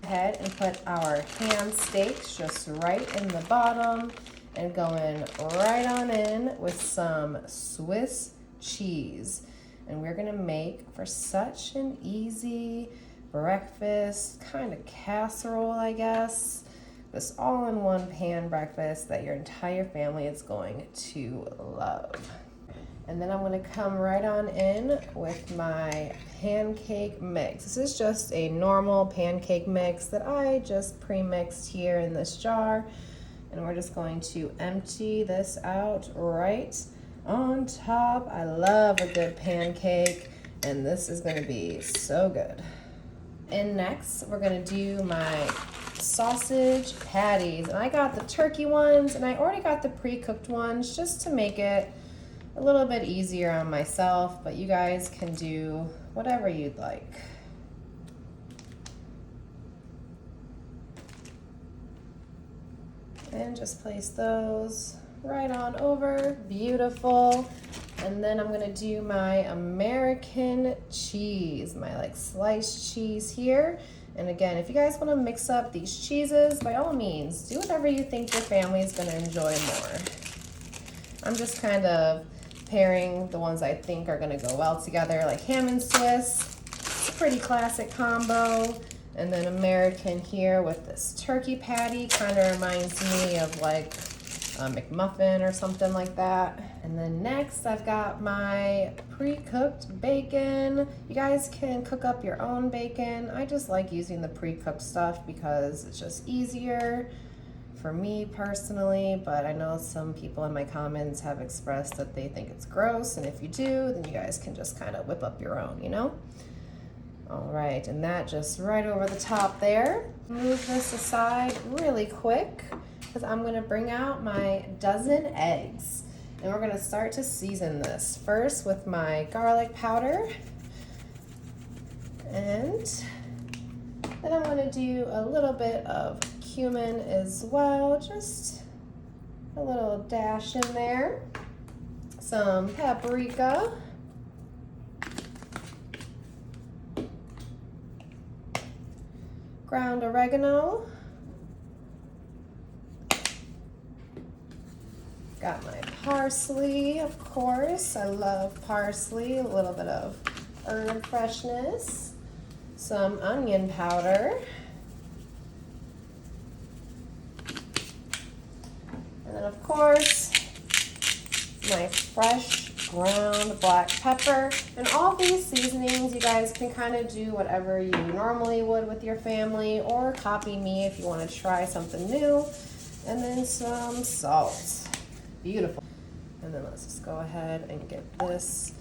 ahead and put our ham steaks just right in the bottom and going right on in with some Swiss cheese. And we're gonna make for such an easy breakfast, kind of casserole, I guess. This all-in-one pan breakfast that your entire family is going to love. And then I'm gonna come right on in with my pancake mix. This is just a normal pancake mix that I just pre-mixed here in this jar. And we're just going to empty this out right on top. I love a good pancake, and this is gonna be so good. And next, we're gonna do my sausage patties. And I got the turkey ones, and I already got the pre-cooked ones just to make it a little bit easier on myself, but you guys can do whatever you'd like. And just place those right on over. Beautiful. And then I'm gonna do my American cheese, my like sliced cheese here. And again, if you guys wanna mix up these cheeses, by all means, do whatever you think your family is gonna enjoy more. I'm just kind of pairing the ones I think are gonna go well together, like ham and Swiss. It's a pretty classic combo. And then American here with this turkey patty, kind of reminds me of like a McMuffin or something like that. And then next I've got my pre-cooked bacon. You guys can cook up your own bacon. I just like using the pre-cooked stuff because it's just easier for me personally, but I know some people in my comments have expressed that they think it's gross, and if you do, then you guys can just kind of whip up your own, you know? All right, and that just right over the top there. Move this aside really quick because I'm gonna bring out my dozen eggs, and we're gonna start to season this. First with my garlic powder, and then I'm gonna do a little bit of cumin as well, just a little dash in there. Some paprika. Ground oregano. Got my parsley, of course. I love parsley, a little bit of herb freshness. Some onion powder. And then of course, my fresh ground black pepper. And all these seasonings, you guys can kind of do whatever you normally would with your family, or copy me if you want to try something new. And then some salt. Beautiful. And then let's just go ahead and get this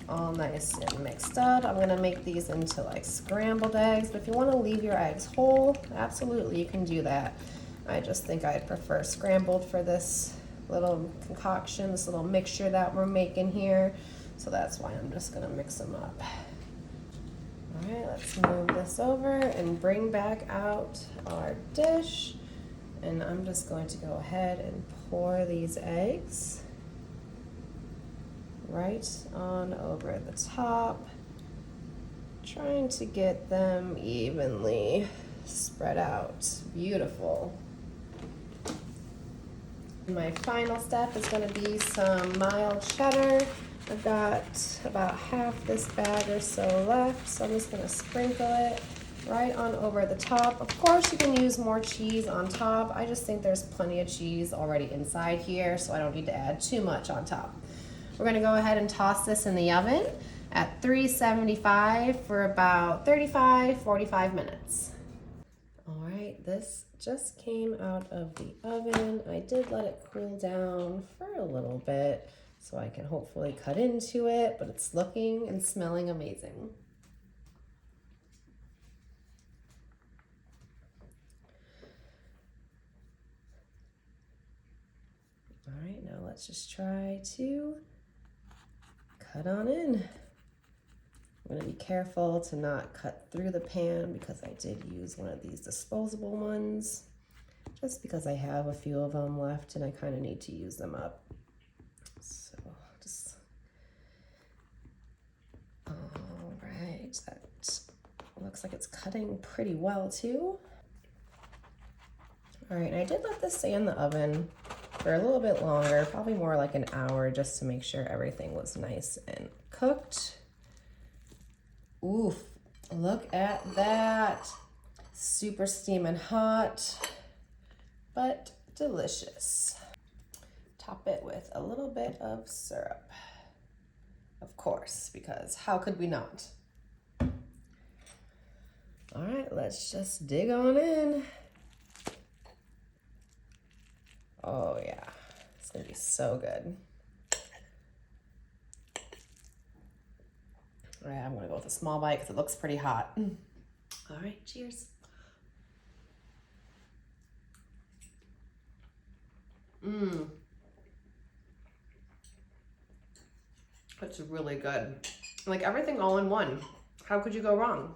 all nice and mixed up. I'm gonna make these into like scrambled eggs, but if you want to leave your eggs whole, absolutely you can do that. I just think I'd prefer scrambled for this little concoction, this little mixture that we're making here. So that's why I'm just gonna mix them up. All right, let's move this over and bring back out our dish. And I'm just going to go ahead and pour these eggs right on over the top, trying to get them evenly spread out. Beautiful. My final step is going to be some mild cheddar. I've got about half this bag or so left, so I'm just going to sprinkle it right on over the top. Of course, you can use more cheese on top. I just think there's plenty of cheese already inside here, so I don't need to add too much on top. We're going to go ahead and toss this in the oven at 375 for about 35-45 minutes. All right, this just came out of the oven. I did let it cool down for a little bit so I can hopefully cut into it, but it's looking and smelling amazing. All right, now let's just try to cut on in. I'm gonna be careful to not cut through the pan because I did use one of these disposable ones, just because I have a few of them left and I kind of need to use them up. So just, all right, that looks like it's cutting pretty well too. All right, and I did let this stay in the oven for a little bit longer, probably more like an hour, just to make sure everything was nice and cooked. Oof, look at that. Super steaming hot, but delicious. Top it with a little bit of syrup, of course, because how could we not? All right, let's just dig on in. Oh yeah, it's gonna be so good. All right, I'm gonna go with a small bite because it looks pretty hot. All right, cheers. Mmm. It's really good. Like everything all in one. How could you go wrong?